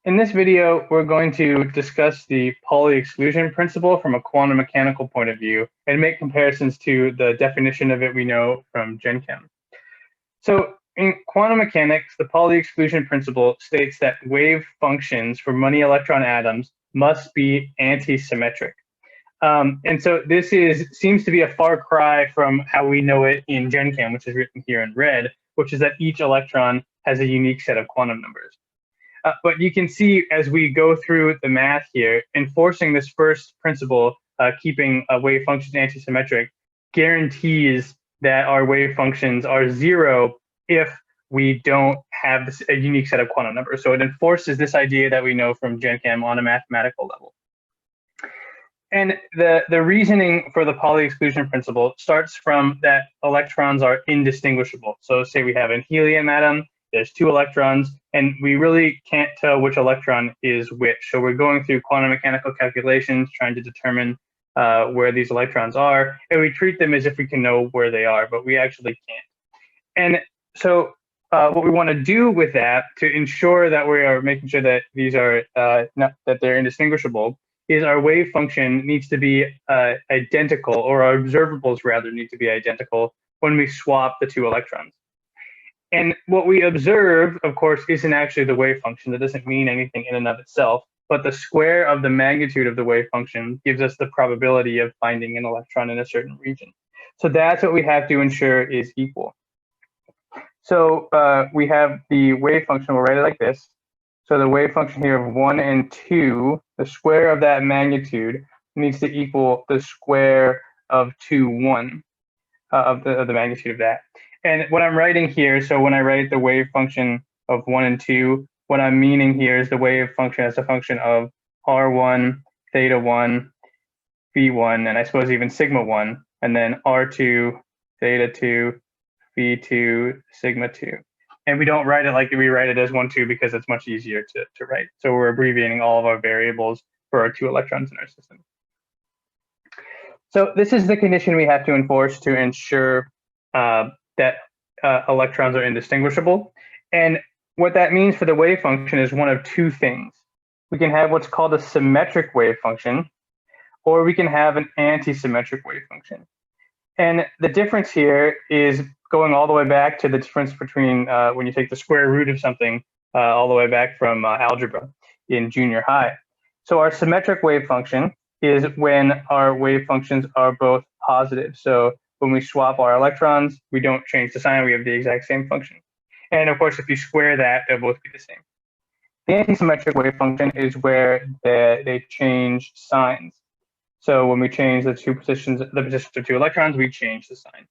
In this video, we're going to discuss the Pauli exclusion principle from a quantum mechanical point of view and make comparisons to the definition of it we know from Gen Chem. So in quantum mechanics, the Pauli exclusion principle states that wave functions for many electron atoms must be antisymmetric. And so this seems to be a far cry from how we know it in Gen Chem, which is written here in red, which is that each electron has a unique set of quantum numbers. But you can see as we go through the math here, enforcing this first principle, keeping wave functions antisymmetric, guarantees that our wave functions are zero if we don't have a unique set of quantum numbers. So it enforces this idea that we know from Gen Chem on a mathematical level. And the reasoning for the Pauli exclusion principle starts from that electrons are indistinguishable. So say we have a helium atom, there's two electrons, and we really can't tell which electron is which. So we're going through quantum mechanical calculations, trying to determine where these electrons are, and we treat them as if we can know where they are, but we actually can't. And so what we want to do with that to ensure that we are making sure that these are that they're indistinguishable is our wave function needs to be identical, or our observables rather need to be identical when we swap the two electrons. And what we observe, of course, isn't actually the wave function. That doesn't mean anything in and of itself, but the square of the magnitude of the wave function gives us the probability of finding an electron in a certain region. So that's what we have to ensure is equal. So we have the wave function, we'll write it like this. So the wave function here of 1 and 2, the square of that magnitude needs to equal the square of 2, 1 of the magnitude of that. And what I'm writing here, so when I write the wave function of 1 and 2, what I'm meaning here is the wave function as a function of R1, theta 1, V1, and I suppose even sigma 1, and then R2, theta 2, V2, sigma 2. And we don't write it like we write it as 1, 2 because it's much easier to write. So we're abbreviating all of our variables for our two electrons in our system. So this is the condition we have to enforce to ensure that electrons are indistinguishable. And what that means for the wave function is one of two things. We can have what's called a symmetric wave function, or we can have an antisymmetric wave function. And the difference here is going all the way back to the difference between when you take the square root of something all the way back from algebra in junior high. So our symmetric wave function is when our wave functions are both positive. So when we swap our electrons, we don't change the sign, we have the exact same function. And of course, if you square that, they'll both be the same. The antisymmetric wave function is where they change signs. So when we change the positions of two electrons, we change the sign.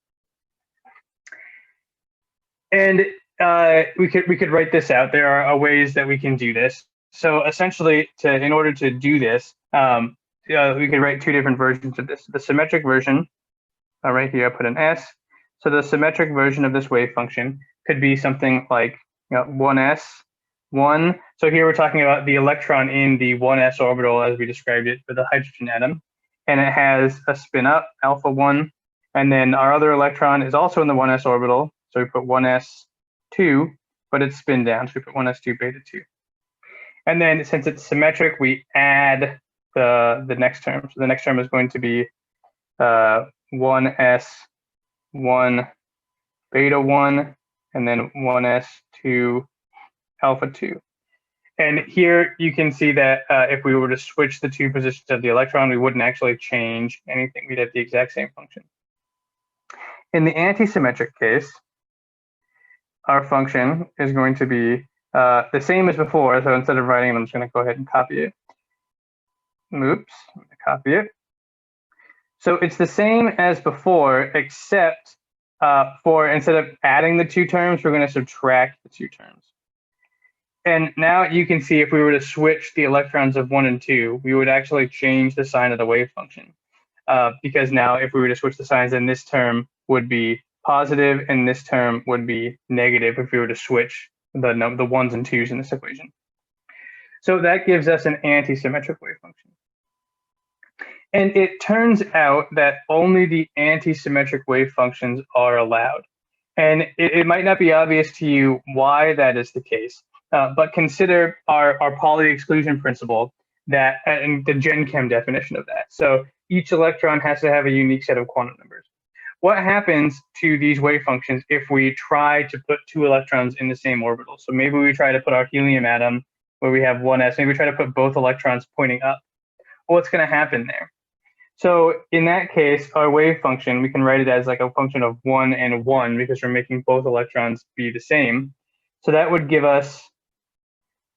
And we could write this out. There are ways that we can do this. So essentially, in order to do this, we could write two different versions of this. The symmetric version, right here, I put an S. So the symmetric version of this wave function could be something like 1s, 1. So here we're talking about the electron in the 1s orbital as we described it for the hydrogen atom. And it has a spin up, alpha 1. And then our other electron is also in the 1s orbital. So we put 1s2, but it's spin down. So we put 1s2 beta 2. And then since it's symmetric, we add the next term. So the next term is going to be 1s1 beta 1, and then 1s2 alpha 2. And here you can see that if we were to switch the two positions of the electron, we wouldn't actually change anything. We'd have the exact same function. In the antisymmetric case, our function is going to be the same as before. So instead of writing it, I'm just going to go ahead and copy it. Oops, I'm going to copy it. So it's the same as before, except for instead of adding the two terms, we're going to subtract the two terms. And now you can see if we were to switch the electrons of 1 and 2, we would actually change the sign of the wave function. Because now if we were to switch the signs, then this term would be positive and this term would be negative if we were to switch the 1s and 2s in this equation. So that gives us an antisymmetric wave function. And it turns out that only the antisymmetric wave functions are allowed. And it might not be obvious to you why that is the case. But consider our Pauli exclusion principle that and the Gen Chem definition of that. So each electron has to have a unique set of quantum numbers. What happens to these wave functions if we try to put two electrons in the same orbital? So maybe we try to put our helium atom where we have 1s, maybe we try to put both electrons pointing up. What's going to happen there? So in that case, our wave function, we can write it as like a function of 1 and 1 because we're making both electrons be the same. So that would give us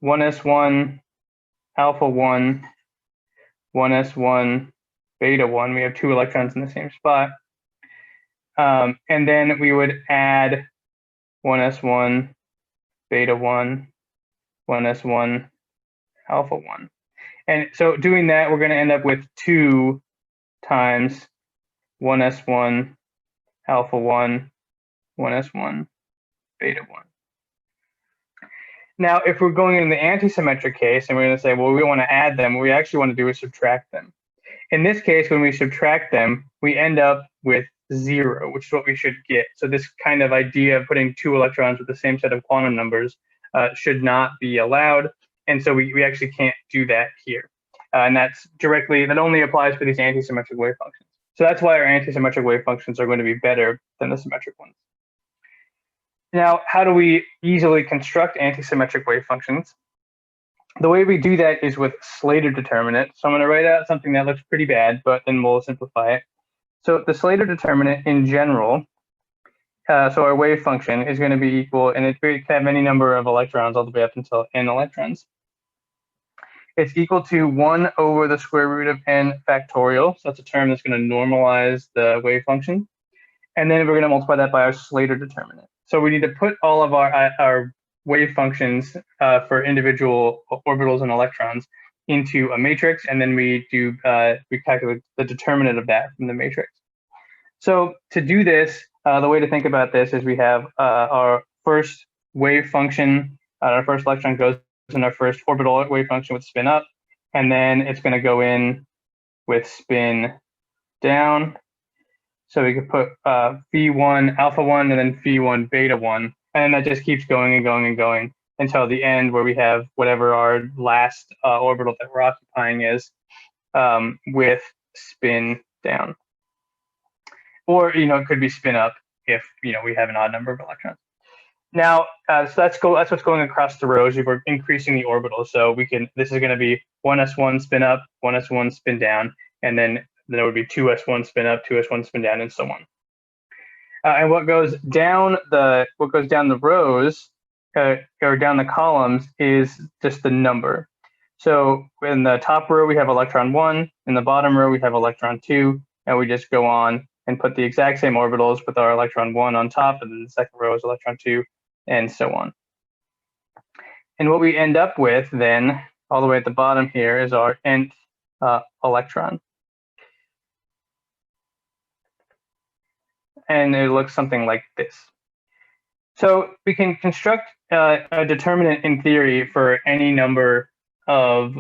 1s1, alpha 1, 1s1, beta 1. We have two electrons in the same spot. And then we would add 1s1, beta 1, 1s1, alpha 1. And so doing that, we're going to end up with 2 times 1s1, alpha 1, 1s1, beta 1. Now, if we're going in the antisymmetric case, and we're going to say, well, we want to add them, what we actually want to do is subtract them. In this case, when we subtract them, we end up with 0, which is what we should get. So this kind of idea of putting two electrons with the same set of quantum numbers should not be allowed. And so we actually can't do that here. And that only applies for these antisymmetric wave functions. So that's why our antisymmetric wave functions are going to be better than the symmetric ones. Now, how do we easily construct antisymmetric wave functions? The way we do that is with Slater determinant. So I'm going to write out something that looks pretty bad, but then we'll simplify it. So the Slater determinant in general, so our wave function is going to be equal, and it can have any number of electrons all the way up until n electrons. It's equal to 1 over the square root of n factorial. So that's a term that's going to normalize the wave function. And then we're going to multiply that by our Slater determinant. So we need to put all of our wave functions for individual orbitals and electrons into a matrix, and then we calculate the determinant of that from the matrix. So to do this, the way to think about this is we have our first wave function, our first electron goes in our first orbital wave function with spin up, and then it's going to go in with spin down. So we could put phi1 alpha 1 and then phi1 beta 1, and that just keeps going and going and going until the end where we have whatever our last orbital that we're occupying is with spin down. Or, it could be spin up if, we have an odd number of electrons. Now, so that's what's going across the rows. We're increasing the orbitals. So this is going to be 1s1 spin up, 1s1 spin down, and then it would be 2s1 spin up, 2s1 spin down, and so on. And what goes down the rows or down the columns is just the number. So in the top row we have electron 1, in the bottom row we have electron 2, and we just go on and put the exact same orbitals with our electron 1 on top, and then the second row is electron 2, and so on. And what we end up with then, all the way at the bottom here, is our nth electron. And it looks something like this. So we can construct a determinant in theory for any number of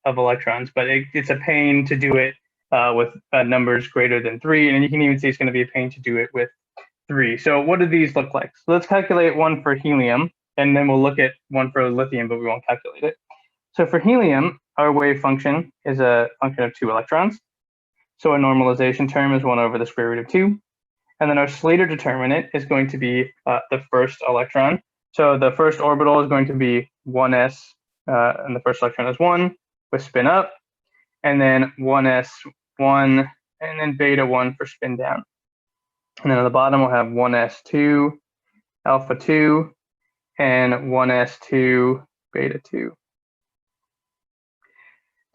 electrons, but it's a pain to do it with numbers greater than 3, and you can even see it's going to be a pain to do it with 3. So what do these look like? So let's calculate one for helium, and then we'll look at one for lithium, but we won't calculate it. So for helium, our wave function is a function of 2 electrons. So a normalization term is 1 over the square root of 2. And then our Slater determinant is going to be the first electron. So the first orbital is going to be 1s, and the first electron is 1 with spin up, and then 1s1, and then beta 1 for spin down. And then at the bottom we'll have 1s2, alpha 2, and 1s2, beta 2.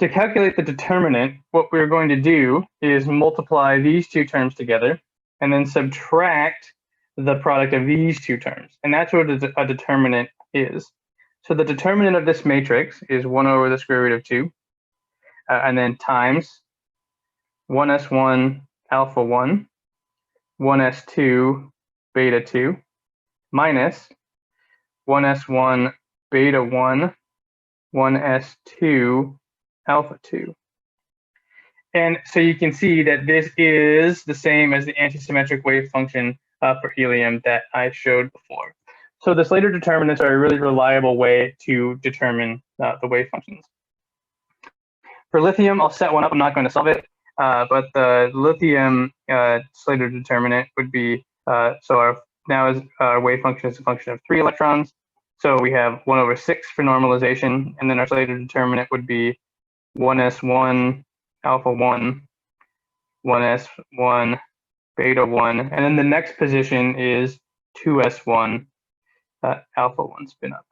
To calculate the determinant, what we're going to do is multiply these two terms together, and then subtract the product of these two terms. And that's what a determinant is. So the determinant of this matrix is 1 over the square root of 2, and then times 1s1 alpha 1, 1s2 beta 2, minus 1s1 beta 1, 1s2 alpha 2. And so you can see that this is the same as the antisymmetric wave function for helium that I showed before. So the Slater determinants are a really reliable way to determine the wave functions. For lithium, I'll set one up. I'm not going to solve it, but the lithium Slater determinant would be, so our wave function is a function of 3 electrons. So we have 1/6 for normalization, and then our Slater determinant would be 1s1, alpha 1, 1s1, beta 1, and then the next position is 2s1, alpha 1 spin up.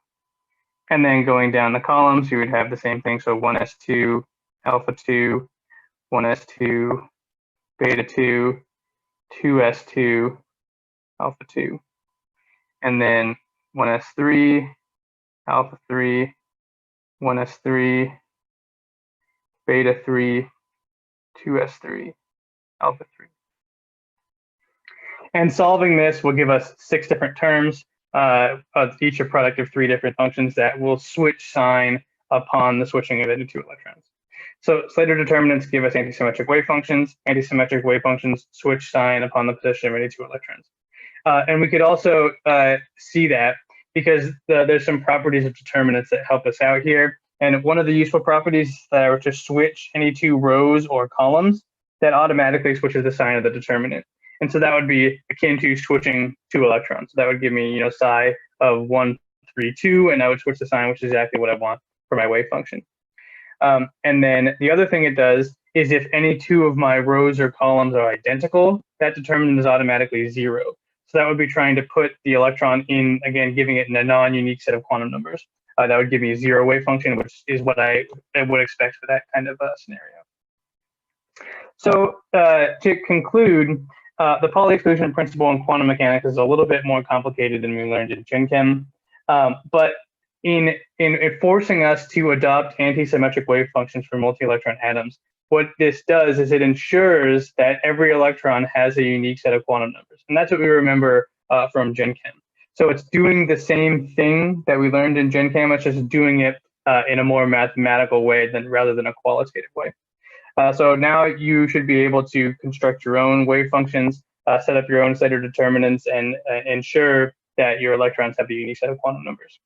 And then going down the columns, you would have the same thing. So 1s2, alpha 2, 1s2, beta 2, 2s2, alpha 2. And then 1s3, alpha 3, 1s3, beta 3, 2s3, alpha 3. And solving this will give us 6 different terms, each a product of 3 different functions that will switch sign upon the switching of any 2 electrons. So Slater determinants give us antisymmetric wave functions. Antisymmetric wave functions switch sign upon the position of any 2 electrons. And we could also see that because there's some properties of determinants that help us out here. And one of the useful properties is that I were to switch any 2 rows or columns, that automatically switches the sign of the determinant. And so that would be akin to switching 2 electrons. So that would give me, psi of 1, 3, 2, and I would switch the sign, which is exactly what I want for my wave function. And then the other thing it does is if any 2 of my rows or columns are identical, that determinant is automatically 0. So that would be trying to put the electron in, again, giving it a non-unique set of quantum numbers. That would give me a 0 wave function, which is what I would expect for that kind of scenario. So to conclude, the Pauli exclusion principle in quantum mechanics is a little bit more complicated than we learned in Gen Chem. But in forcing us to adopt antisymmetric wave functions for multi-electron atoms, what this does is it ensures that every electron has a unique set of quantum numbers. And that's what we remember from Gen Chem. So it's doing the same thing that we learned in Gen Chem, it's just doing it in a more mathematical way rather than a qualitative way. So now you should be able to construct your own wave functions, set up your own Slater determinants, and ensure that your electrons have the unique set of quantum numbers.